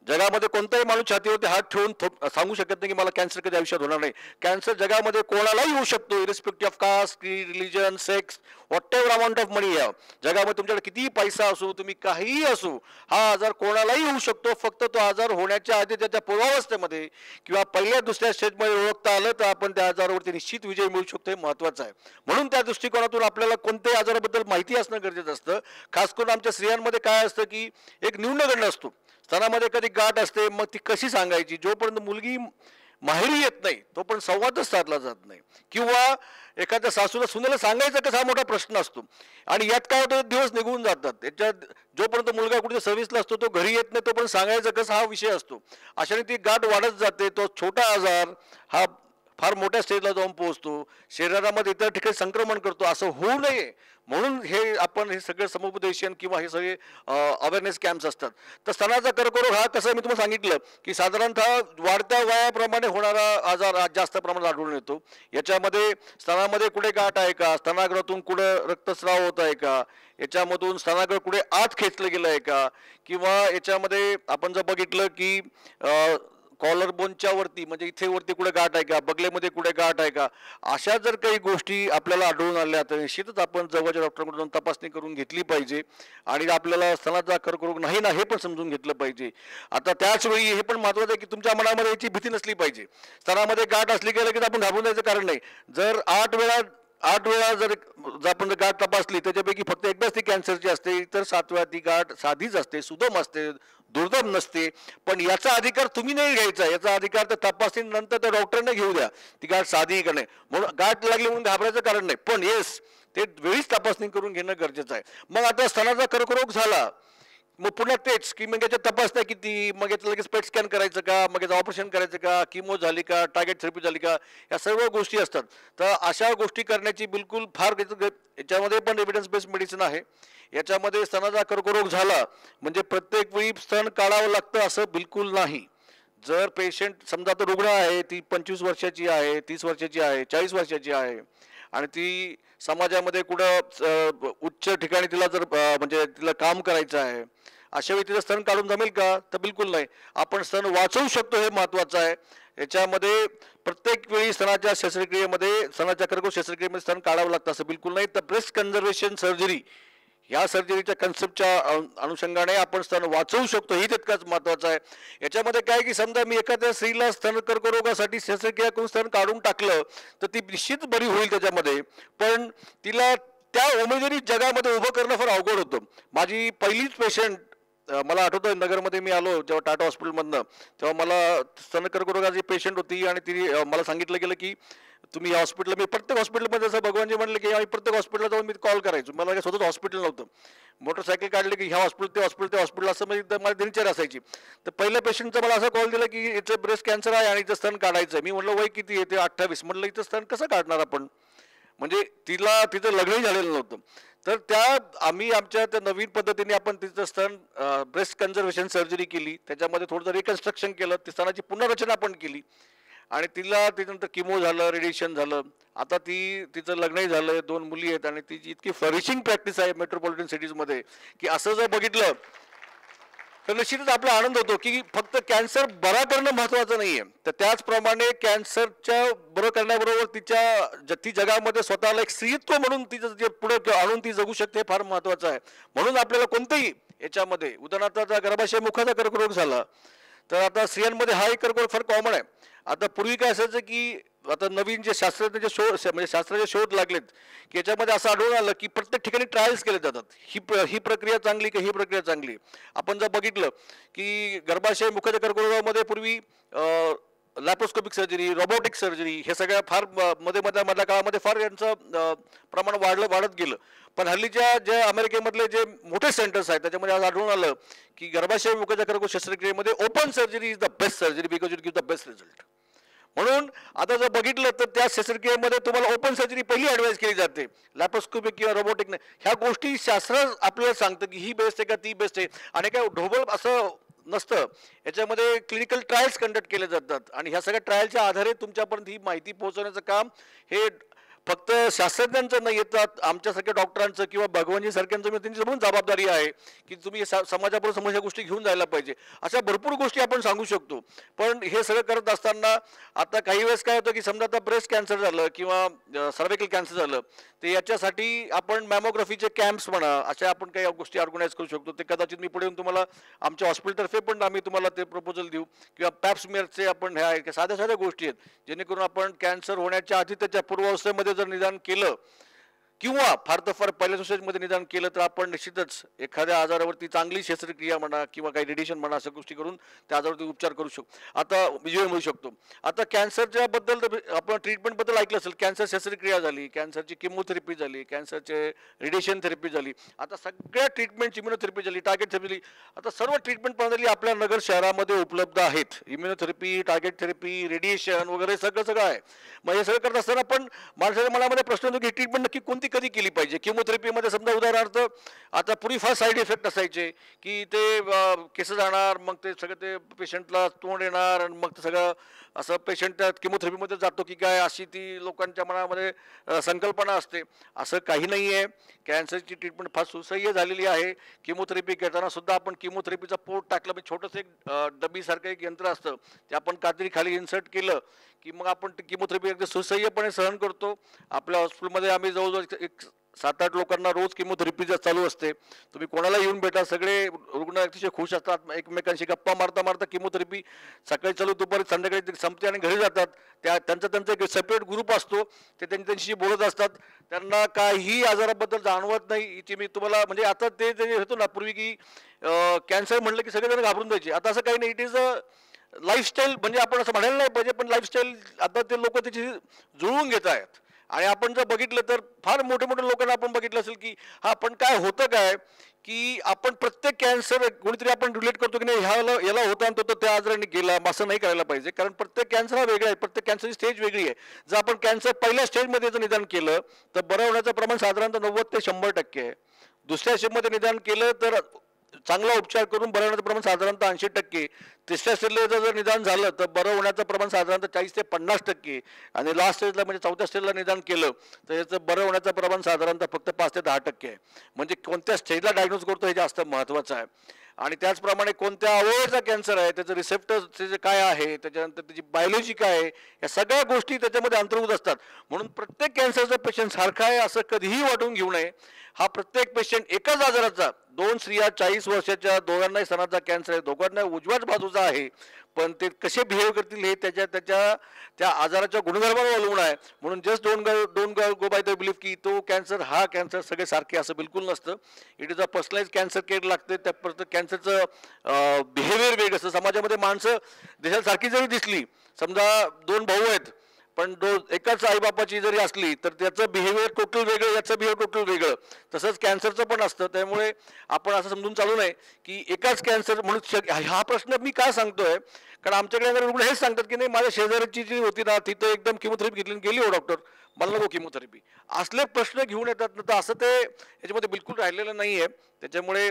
जगामध्ये कोणताही माणूस छातीवरती हात ठेवून सांगू शकत नाही की मला कॅन्सर कधी आयुष्यात होणार नाही. कॅन्सर जगामध्ये कोणालाही होऊ शकतो, irrespective of caste, religion, sex, whatever amount of money आहे. जगामध्ये तुमच्याकडे कितीही पैसा असो, तुम्ही काहीही असो, हा आजार कोणालाही होऊ शकतो. फक्त तो आजार होण्याच्या आधी त्याच्या पूर्वावस्थेमध्ये किंवा पहिल्या दुसऱ्या स्टेजमध्ये ओळखता आलं तर आपण त्या आजारावरती निश्चित विजय मिळू शकतो, हे महत्त्वाचं आहे. म्हणून त्या दृष्टिकोनातून आपल्याला कोणत्याही आजाराबद्दल माहिती असणं गरजेचं असतं. खास करून आमच्या स्त्रियांमध्ये काय असतं की एक न्यूनगंड असतो, स्तनामध्ये कधी गाठ असते, मग ती कशी सांगायची. जोपर्यंत मुलगी माहेरी येत नाही तोपर्यंत संवादच साधला जात नाही. किंवा एखाद्या सासूला सुनेला सांगायचं कसं हा मोठा प्रश्न असतो. आणि यात काय होतं, दिवस निघून जातात. याच्यात जोपर्यंत मुलगा कुठे सर्व्हिसला असतो तो घरी येत नाही तोपर्यंत सांगायचं कसं हा विषय असतो. अशाने ती गाठ वाढत जाते. तो छोटा आजार हा फार मोठ्या स्टेजला जाऊन पोहोचतो, शरीरामध्ये इतर ठिकाणी संक्रमण करतो. असं होऊ नये म्हणून हे सगळे समुपदेशन किंवा हे सगळे अवेअरनेस कॅम्प्स असतात. तर स्तनाचा कर्करोग हा कसं मी तुम्हाला सांगितलं की साधारणतः वाढत्या वयाप्रमाणे होणारा आजार जास्त प्रमाणात आढळून येतो. याच्यामध्ये स्तनामध्ये कुठे गाठ आहे का, स्तनाग्रातून कुठे रक्तस्राव होत आहे का, याच्यामधून स्तनाग्र कुठे आत खेचलं गेलं आहे का, किंवा याच्यामध्ये आपण जर बघितलं की कॉलर बोनच्या वरती म्हणजे इथे वरती कुठे गाठ आहे का, बगलेमध्ये कुठे गाठ आहे का, अशा जर काही गोष्टी आपल्याला आढळून आल्या तर निश्चितच आपण जवळच्या डॉक्टरांकडून तपासणी करून घेतली पाहिजे. आणि आपल्याला स्तनाचा कर्करोग नाही ना हे पण समजून घेतलं पाहिजे. आता त्याच वेळी हे पण महत्त्वाचं आहे की तुमच्या मनामध्ये याची भीती नसली पाहिजे. स्तनामध्ये गाठ असली गेलं की आपण घाबरून जायचं कारण नाही. जर 8 वेळा जर आपण गाठ तपासली त्याच्यापैकी फक्त एकदाच ती कॅन्सरची असते, इतर 7 वेळा ती गाठ साधीच असते, सुदम असते, दुर्दम नसते. पण याचा अधिकार तुम्ही नाही घ्यायचा, याचा अधिकार तर तपासणीनंतर त्या डॉक्टरने घेऊ द्या, ती गाठ साधी का नाही. म्हणून गाठ लागली म्हणून घाबरायचं कारण नाही, पण येस ते वेळीच तपासणी करून घेणं गरजेचं आहे. मग आता स्तनाचा कर्करोग झाला मग पुन्हा तेच की मग याच्या तपासण्या किती, मग याचं लगेच पेट स्कॅन करायचं का, मग याचं ऑपरेशन करायचं का, किमो झाली का, टार्गेट थेरपी झाली का, या सर्व गोष्टी असतात. तर अशा गोष्टी करण्याची बिलकुल याच्यामध्ये पण एव्हिडन्स बेस्ड मेडिसिन आहे. याच्यामध्ये स्तनाचा कर्करोग झाला म्हणजे प्रत्येक वेळी स्तन काढावं लागतं असं बिलकुल नाही. जर पेशंट समजा तो रुग्ण आहे, ती 25 वर्षाची आहे, 30 वर्षाची आहे, 40 वर्षाची आहे आणि ती समाजामध्ये कुठं उच्च ठिकाणी तिला जर म्हणजे तिला काम करायचं आहे, अशा वेळी तिचं स्तन काढून जमेल का? तर बिलकुल नाही. आपण स्तन वाचवू शकतो हे महत्त्वाचं आहे. याच्यामध्ये प्रत्येक वेळी स्तनाच्या शस्त्रक्रियेमध्ये, स्तनाच्या कर्करोग शस्त्रक्रियेमध्ये स्तन काढावं लागतं असं बिलकुल नाही. तर ब्रेस्ट कन्झर्वेशन सर्जरी या सर्जरीच्या कन्सेप्टच्या अनुषंगाने आपण स्तन वाचवू शकतो ही तितकंच महत्त्वाचं आहे. याच्यामध्ये काय की समजा मी एखाद्या स्त्रीला स्तन कर्करोगासाठी शस्त्रक्रिया करून स्तन काढून टाकलं तर ती निश्चित बरी होईल त्याच्यामध्ये, पण तिला त्या उमेदवारी जगामध्ये उभं करणं फार अवघड होतं. माझी पहिलीच पेशंट मला आठवतं, नगरमध्ये मी आलो जेव्हा टाटा हॉस्पिटलमधनं, तेव्हा मला स्तन कर्करोगाची पेशंट होती आणि तिने मला सांगितलं गेलं की तुम्ही या हॉस्पिटल, मी प्रत्येक हॉस्पिटलमध्ये जसं भगवानजी म्हणले की आम्ही प्रत्येक हॉस्पिटलला जाऊन मी कॉल करायचो. मला काही स्वतःच हॉस्पिटल नव्हतं, मोटरसायकल काढले की ह्या हॉस्पिटल ते हॉस्पिटल ते हॉस्पिटल असं म्हणजे मला दिनचर्या असायची. तर पहिल्या पेशंटचा मला असा कॉल दिला की इथं ब्रेस्ट कॅन्सर आहे आणि इथं स्तन काढायचं आहे. मी म्हटलं वय किती येते? 28. म्हटलं इथं स्तन कसं काढणार आपण, म्हणजे तिचं लग्नही झालेलं नव्हतं. तर आम्ही आमच्या त्या नवीन पद्धतीने आपण तिचं स्तन ब्रेस्ट कन्झर्वेशन सर्जरी केली, त्याच्यामध्ये थोडंसं रिकन्स्ट्रक्शन केलं, ती स्तनाची पुनर्रचना पण केली आणि तिला त्याच्यानंतर किमो झालं, रेडिएशन झालं. आता तिचं लग्नही झालं, 2 मुली आहेत आणि तिची इतकी फ्लरिशिंग प्रॅक्टिस आहे मेट्रोपॉलिटन सिटीजमध्ये की असं जर बघितलं तर निश्चितच आपला आनंद होतो की फक्त कॅन्सर बरा करणं महत्त्वाचं नाही आहे, तर त्याचप्रमाणे कॅन्सरच्या बरं करण्याबरोबर ती जगामध्ये स्वतःला एक स्त्रीत्व म्हणून तिचं जे पुढे आणून ती जगू शकते हे फार महत्त्वाचं आहे. म्हणून आपल्याला कोणतेही याच्यामध्ये उदाहरणार्थ गर्भाशय मुखाचा कर्करोग झाला तर आता स्त्रियांमध्ये हा एक कर्करोग फार कॉमन आहे. आता पूर्वी काय असायचं की आता नवीन जे शास्त्रज्ञ म्हणजे शास्त्राचे शोध लागलेत की याच्यामध्ये असं आढळून आलं की प्रत्येक ठिकाणी ट्रायल्स केले जातात, ही प्रक्रिया चांगली की ही प्रक्रिया चांगली. आपण जर बघितलं की गर्भाशय मुखाच्या कर्करोगामध्ये पूर्वी लॅप्रोस्कोपिक सर्जरी, रोबोटिक सर्जरी हे सगळ्या फार मधल्या काळामध्ये फार यांचं प्रमाण वाढत गेलं. पण हल्लीच्या जे अमेरिकेमधले जे मोठे सेंटर्स आहेत त्याच्यामध्ये आज आढळून आलं की गर्भाशय मुखाच्या कर्करोग शस्त्रक्रियेमध्ये open surgery is the best surgery because it give the best result. म्हणून आता जर बघितलं तर त्या शस्त्रक्रियेमध्ये तुम्हाला ओपन सर्जरी पहिली ॲडवाइस केली जाते, लॅप्रोस्कोपिक किंवा रोबोटिक नाही. ह्या गोष्टी शास्त्र आपल्याला सांगतं की ही बेस्ट आहे का ती बेस्ट आहे, आणि काय ढोबळ असं नसतं. याच्यामध्ये क्लिनिकल ट्रायल्स कंडक्ट केले जातात आणि ह्या सगळ्या ट्रायलच्या आधारे तुमच्यापर्यंत ही माहिती पोहोचवण्याचं काम हे फक्त शास्त्रज्ञांचं नाही, येतात आमच्यासारख्या डॉक्टरांचं किंवा भगवानजी सारख्यांचं त्यांची म्हणून जबाबदारी आहे की तुम्ही समाजापुढे समोर ह्या गोष्टी घेऊन जायला पाहिजे. अशा भरपूर गोष्टी आपण सांगू शकतो. पण हे सगळं करत असताना आता काही वेळेस काय होतं की समजा आता ब्रेस्ट कॅन्सर झालं किंवा सर्व्हायकल कॅन्सर झालं तर याच्यासाठी आपण मॅमोग्राफीचे कॅम्प्स म्हणा अशा आपण काही गोष्टी ऑर्गनाईज करू शकतो. ते कदाचित मी पुढे येऊन तुम्हाला आमच्या हॉस्पिटलतर्फे पण आम्ही तुम्हाला ते प्रपोजल देऊ, किंवा पॅप्समिअरचे आपण ह्या आहेत साध्या गोष्टी आहेत जेणेकरून आपण कॅन्सर होण्याच्या आधी त्याच्या पूर्वावस्थेमध्ये जर निदान केलं किंवा फार तर फार पहिल्या स्टेजमध्ये निदान केलं तर आपण निश्चितच एखाद्या आजारावरती चांगली शस्त्रक्रिया म्हणा किंवा काही रेडिएशन म्हणा अशा गोष्टी करून त्या आजारावरती उपचार करू शकतो, आता विजय मिळू शकतो. आता कॅन्सरच्या बद्दल आपण ट्रीटमेंटबद्दल ऐकलं असेल, कॅन्सर शस्त्रक्रिया झाली, कॅन्सरची किमोथेरपी झाली, कॅन्सरचे रेडिएशन थेरपी झाली, आता सगळ्या ट्रीटमेंट इम्युनोथेरपी झाली, टार्गेट थेरपी झाली. आता सर्व ट्रीटमेंट प्रणाली आपल्या नगर शहरामध्ये उपलब्ध आहेत. इम्युनोथेरपी, टार्गेट थेरपी, रेडिएशन वगैरे सगळं आहे. मग हे सगळं करत असताना पण माणसाच्या मनामध्ये प्रश्न होतो की ट्रीटमेंट नक्की कोणती कधी केली पाहिजे. किमोथेरपीमध्ये समजा उदाहरणार्थ आता पूर्वी फार साईड इफेक्ट असायचे की ते केस जाणार, मग ते सगळं ते पेशंटला तोंड येणार आणि मग ते सगळं असं पेशंट त्या किमोथेरपीमध्ये जातो की काय, अशी ती लोकांच्या मनामध्ये संकल्पना असते. असं काही नाही आहे. कॅन्सरची ट्रीटमेंट फार सुसह्य झालेली आहे. किमोथेरपी घेताना सुद्धा आपण किमोथेरपीचा पोट टाकलं म्हणजे छोटंसं एक डबीसारखं एक यंत्र असतं, ते आपण कात्री खाली इन्सर्ट केलं की मग आपण किमोथेरपी अगदी सुसह्यपणे सहन करतो. आपल्या हॉस्पिटलमध्ये आम्ही जवळजवळ एक 7-8 लोकांना रोज किमोथेरपी चालू असते. तुम्ही कोणाला येऊन भेटा, सगळे रुग्ण अतिशय खुश असतात. एकमेकांशी गप्पा मारता मारता किमोथेरपी सकाळी चालू, दुपारी संध्याकाळी संपते आणि घरी जातात. त्यांचा एक सेपरेट ग्रुप असतो, ते त्यांच्याशी बोलत असतात. त्यांना काही आजाराबद्दल जाणवत नाही. ती मी तुम्हाला म्हणजे आता ते होतो ना पूर्वी की कॅन्सर म्हटलं की सगळेजण घाबरून जायचे. आता असं काही नाही. इट इज अ लाईफस्टाईल, म्हणजे आपण असं म्हणायला नाही पाहिजे, पण लाईफस्टाईल आता ते लोक त्याची जुळवून घेत आहेत. आणि आपण जर बघितलं तर फार मोठे मोठे लोकांना आपण बघितलं असेल की हा, पण काय होतं काय की आपण प्रत्येक कॅन्सर कोणीतरी आपण रिलेट करतो की नाही ह्याला याला होता आणि तो त्या आजाराने गेला, असं नाही करायला पाहिजे. कारण प्रत्येक कॅन्सर हा वेगळा आहे, प्रत्येक कॅन्सरची स्टेज वेगळी आहे. जर आपण कॅन्सर पहिल्या स्टेजमध्ये जर निदान केलं तर बरं होण्याचं प्रमाण साधारणतः 90 ते 100% आहे. दुसऱ्या स्टेजमध्ये निदान केलं तर चांगला उपचार करून बरं होण्याचं प्रमाण साधारणतः 80%. तिसऱ्या स्टेजला जर निदान झालं तर बरं होण्याचं प्रमाण साधारणतः 40 ते 50%. आणि लास्ट स्टेजला म्हणजे चौथ्या स्टेजला निदान केलं तर याचं बरं होण्याचं प्रमाण साधारणतः फक्त 5 ते 10% आहे. म्हणजे कोणत्या स्टेजला डायग्नोज करतो हे जास्त महत्त्वाचं आहे. आणि त्याचप्रमाणे कोणत्या अवयवाचा कॅन्सर आहे, त्याचं रिसेप्टर काय आहे, त्याच्यानंतर त्याची बायोलॉजी काय आहे, या सगळ्या गोष्टी त्याच्यामध्ये अंतर्भूत असतात. म्हणून प्रत्येक कॅन्सरचा पेशंट सारखा आहे असं कधीही वाटून घेऊ नये. हा प्रत्येक पेशंट एकाच आजाराचा, 2 स्त्रिया 40 वर्षाच्या, दोघांनाही स्तनाचा कॅन्सर आहे, दोघांना उजव्याच बाजूचा आहे, पण ते कसे बिहेव करतील हे त्याच्या त्याच्या त्या आजाराच्या गुणधर्मावर अवलंबून आहे. म्हणून just don't go by the belief की तो कॅन्सर हा कॅन्सर सगळे सारखे असं बिलकुल नसतं. It is a personalise cancer care लागते. त्या प्रत्येक कॅन्सरचं बिहेवियर वेगळं असतं. समाजामध्ये माणसं देशात सारखी जरी दिसली, समजा 2 भाऊ आहेत पण एकाच आईबापाची जरी असली तर त्याचं बिहेवियर टोटल वेगळं, याचं बिहेवियर टोटल वेगळं. तसंच कॅन्सरचं पण असतं. त्यामुळे आपण असं समजून चालू नये की एकाच कॅन्सर म्हणून हा प्रश्न मी का सांगतोय, कारण आमच्याकडे रुग्ण हेच सांगतात की नाही माझ्या शेजारीची जी होती ना तिथं एकदम किमोथेरपी घेतली, गेली हो डॉक्टर, मला नको किमोथेरपी, असले प्रश्न घेऊन येतात ना. तर असं ते याच्यामध्ये बिलकुल राहिलेलं नाही आहे. त्याच्यामुळे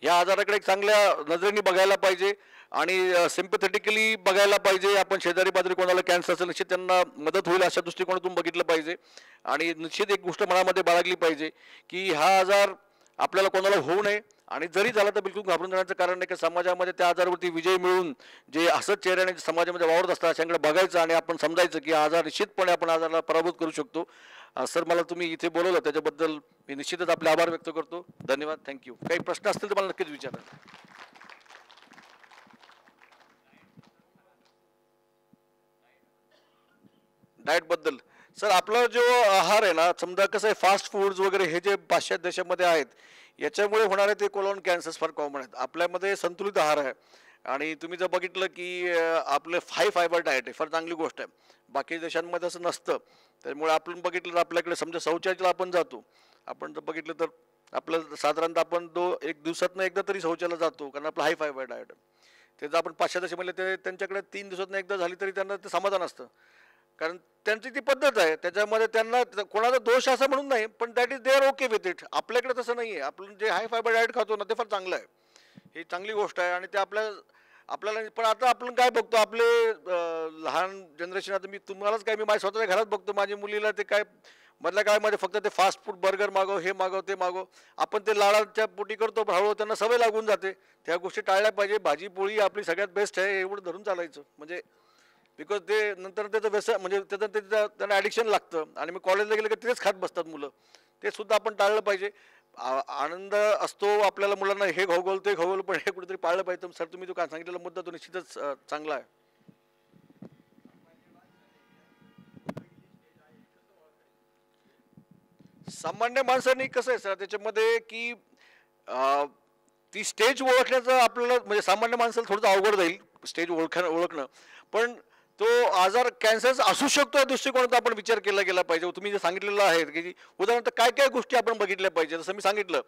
या आजाराकडे एक चांगल्या नजरेने बघायला पाहिजे आणि सिम्पथेटिकली बघायला पाहिजे. आपण शेजारी पाजारी कोणाला कॅन्सर असेल निश्चित त्यांना मदत होईल अशा दृष्टिकोनातून बघितलं पाहिजे. आणि निश्चित एक गोष्ट मनामध्ये बाळगली पाहिजे की हा आजार आपल्याला कोणाला होऊ नये, आणि जरी झाला तर बिलकुल घाबरून जाण्याचं कारण नाही. की समाजामध्ये त्या आजारावरती विजय मिळून जे असंच चेहऱ्याने समाजामध्ये वावरत असतात अशांकडे बघायचं आणि आपण समजायचं की हा आजार निश्चितपणे आपण आजाराला पराभूत करू शकतो. सर, मला तुम्ही इथे बोलवलं त्याच्याबद्दल मी निश्चितच आपले आभार व्यक्त करतो. धन्यवाद, थँक्यू. काही प्रश्न असतील तर मला नक्कीच विचारा. डाएट बद्दल सर, आपला जो आहार आहे ना, समजा कसं आहे, फास्ट फूड्स वगैरे हे जे पाश्चात्य देशामध्ये आहेत याच्यामुळे होणारे ते कोलॉन कॅन्सर्स फार कॉमन आहेत. आपल्यामध्ये संतुलित आहार आहे आणि तुम्ही जर बघितलं की आपलं हाय फायबर डाएट आहे, फार चांगली गोष्ट आहे. बाकी देशांमध्ये असं नसतं. त्यामुळे आपण बघितलं तर आपल्याकडे समजा शौचालयाला आपण जातो, आपण जर बघितलं तर आपलं साधारणतः आपण एक दिवसातनं एकदा तरी शौचालयाला जातो, कारण आपलं हाय फायबर डाएट आहे. ते जर आपण पाश्चात्य देशामध्ये ते त्यांच्याकडे 3 दिवसातनं एकदा झाली तरी त्यांना ते समाधान असतं, कारण त्यांची ती पद्धत आहे. त्याच्यामध्ये त्यांना कोणाचा दोष असं म्हणून नाही, पण that is they are okay with it. आपल्याकडे तसं नाही आहे. आपण जे हाय फायबर डाएट खातो ना ते फार चांगलं आहे, ही चांगली गोष्ट आहे. आणि ते आपल्याला पण आता आपण काय बघतो, आपले लहान जनरेशन, आता मी तुम्हालाच काय, मी माझ्या स्वतःच्या घरात बघतो, माझ्या मुलीला ते काय मधल्या काळामध्ये फक्त ते फास्ट फूड, बर्गर मागव, हे मागव, ते मागव, आपण ते लाडाच्या पोटी करतो, हळूहळू त्यांना सवय लागून जाते. त्या गोष्टी टाळल्या पाहिजे. भाजी पोळी आपली सगळ्यात बेस्ट आहे एवढं धरून चालायचं, म्हणजे बिकॉज ते नंतर त्याचं व्यसन, म्हणजे त्यांना ॲडिक्शन लागतं. आणि मग कॉलेजला गेलं की तेच खात बसतात मुलं. ते सुद्धा आपण टाळलं पाहिजे. आनंद असतो आपल्याला मुलांना, हे खवगोल ते खवगोल, पण हे कुठेतरी पाळलं पाहिजे. सर, तुम्ही जो काय सांगितलेला मुद्दा तो निश्चितच चांगला आहे. सामान्य माणसांनी कसं आहे सर त्याच्यामध्ये की ती स्टेज ओळखण्याचं आपल्याला, म्हणजे सामान्य माणसाला थोडंसं अवघड जाईल स्टेज ओळखणं. पण तो आजार कॅन्सर असू शकतो या दृष्टिकोनातून आपण विचार केला गेला पाहिजे. तुम्ही जे सांगितलेलं आहे की उदाहरणार्थ काय काय गोष्टी आपण बघितल्या पाहिजे. जसं मी सांगितलं,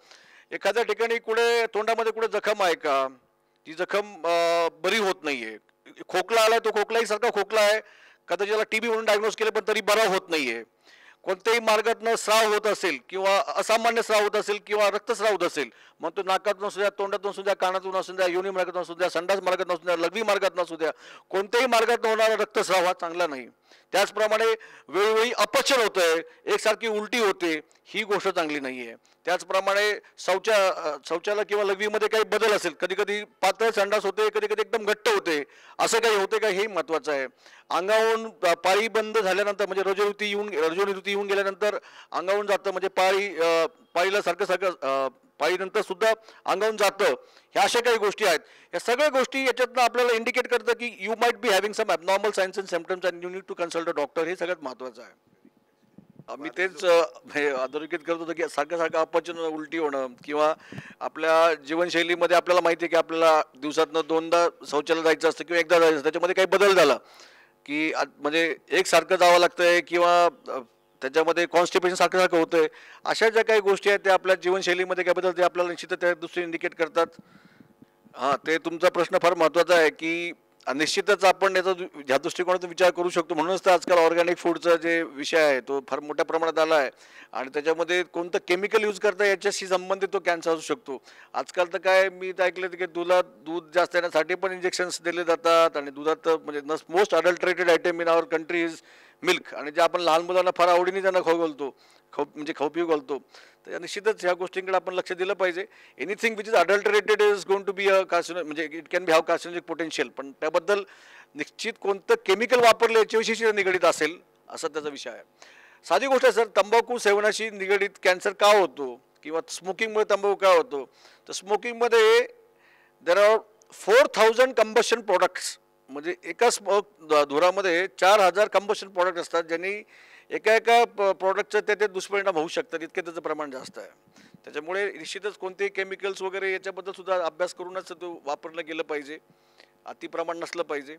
एखाद्या ठिकाणी कुठे तोंडामध्ये कुठे जखम आहे का, ती जखम बरी होत नाहीये, खोकला आलाय, तो खोकलाही सारखा खोकला आहे, कदाचित ज्याला टीबी म्हणून डायग्नोज केलं पण तरी बरा होत नाहीये, कोणत्याही मार्गातनं स्राव होत असेल किंवा असामान्य स्राव होत असेल किंवा रक्तस्राव होत असेल, मग तो नाकातून असू द्या, तोंडातून असू द्या, कानातून असू द्या, योनी मार्गातून असू द्या, संडास मार्गातून असू द्या, लघवी मार्गातून असू द्या, कोणत्याही मार्गातून होणारा रक्तस्राव हा चांगला नाही. त्याचप्रमाणे वेळोवेळी अपचन होतंय, एकसारखी उलटी होते, ही गोष्ट चांगली नाही आहे. त्याचप्रमाणे शौचालय किंवा लघवीमध्ये काही बदल असेल, कधी कधी पातळ संडास होते, कधी कधी एकदम घट्ट होते, असं काही होते का, हे महत्त्वाचं आहे. अंगावरून पाळी बंद झाल्यानंतर, म्हणजे रजोनिवृत्ती येऊन गेल्यानंतर अंगावरून जातं, म्हणजे पाळीला सारखं पाळीनंतर सुद्धा अंगावरून जातं, ह्या अशा काही गोष्टी आहेत. या सगळ्या गोष्टी याच्यातनं आपल्याला इंडिकेट करतं की you might be having some abnormal science and symptoms and you need to consult a doctor. हे सगळ्यात महत्त्वाचं आहे. मी तेच हे अधोरेखित करत होतो की सारखं सारखं अपचन, उलटी होणं, किंवा आपल्या जीवनशैलीमध्ये आपल्याला माहिती आहे की आपल्याला दिवसातनं 2दा शौचालयाला जायचं असतं किंवा एकदा जायचं असतं, त्याच्यामध्ये काही बदल झाला की म्हणजे एकसारखं जावं लागतंय किंवा त्याच्यामध्ये कॉन्स्टिपेशन सारखं सारखं होतंय. अशा ज्या काही गोष्टी आहेत त्या आपल्या जीवनशैलीमध्ये काय बदल ते आपल्याला निश्चितच त्या दृष्टीने इंडिकेट करतात. हां, ते तुमचा प्रश्न फार महत्त्वाचा आहे, की निश्चितच आपण याचा ह्या दृष्टिकोनातून विचार करू शकतो. म्हणूनच तर आजकाल ऑर्गॅनिक फूडचा जे विषय आहे, तो फार मोठ्या प्रमाणात आला आहे आणि त्याच्यामध्ये कोणतं केमिकल यूज करता याच्याशी संबंधित तो कॅन्सर असू शकतो. आजकाल तर काय मी तर ऐकलं की दूध जास्त येण्यासाठी पण इंजेक्शन्स दिले जातात आणि दुधात तर म्हणजे most adulterated item in our country is milk आणि जे आपण लहान मुलांना फार आवडीने त्यांना खाऊ घालतो, खाऊ पिऊ घालतो. तर निश्चितच ह्या गोष्टींकडे आपण लक्ष दिलं पाहिजे. Anything which is adulterated is going to be a carcino म्हणजे it can be have carcinogenic potential, पण त्याबद्दल निश्चित कोणतं केमिकल वापरलं याच्याविषयी निगडीत असेल असा त्याचा विषय आहे. साधी गोष्ट आहे सर, तंबाखू सेवनाशी निगडीत कॅन्सर का होतो किंवा स्मोकिंगमुळे तंबाखू का होतो? तर स्मोकिंगमध्ये देर आर 4000 कंबशन प्रोडक्ट्स म्हणजे एका धुरामध्ये 4000 कंबशन प्रोडक्ट असतात, ज्यांनी एका एका प्रॉडक्टचं ते दुष्परिणाम होऊ शकतात, इतके त्याचं प्रमाण जास्त आहे. त्याच्यामुळे निश्चितच कोणतेही केमिकल्स वगैरे याच्याबद्दल सुद्धा अभ्यास करूनच तो वापरलं गेलं पाहिजे. अतिप्रमाण नसलं पाहिजे.